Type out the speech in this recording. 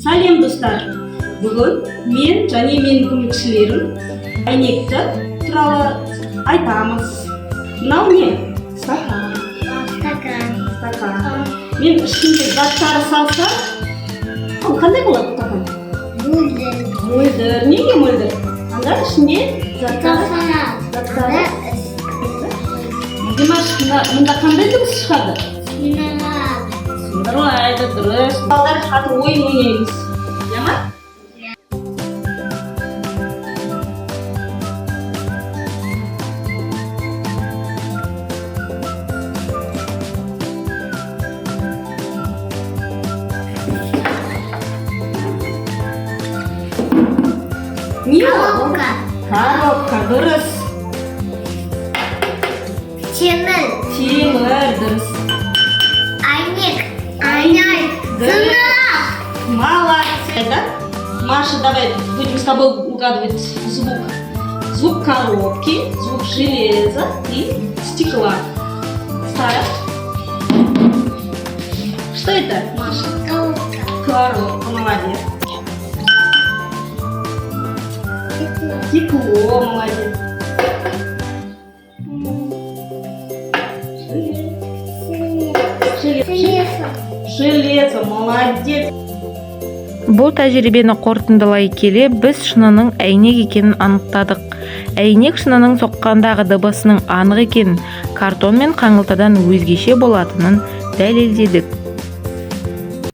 Сәлем достар. Бүгін мен және менің көмекшілерім әйнекті туралы айтамыз. Мынау не? Стакан. Мен ішінде заттары салсам, ол қандай болады стакан? Мөлдір. Неге мөлдір? Анда ішінде заттары. Димаш, мұнда қандай дыбыс шығады? Сындырлайды, дұрыс. Балдар қазір ойын ойнаймыз. Яма? Не ол? Коробка, дұрыс. Темір, дұрыс. Молодец, да? Маша, давай будем с тобой угадывать звук. Звук коробки, звук железа и стекла. Ставь. Что это, Маша? Коробка, молодец. Стекло, молодец. Железо, молодец. Бұл тәжірибені қорытындылай келе біз шынының әйнек екенін анықтадық. Әйнек шынының соққандағы дыбысының анық екенін, картон мен қаңылтырдан өзгеше болатынын дәлелдедік.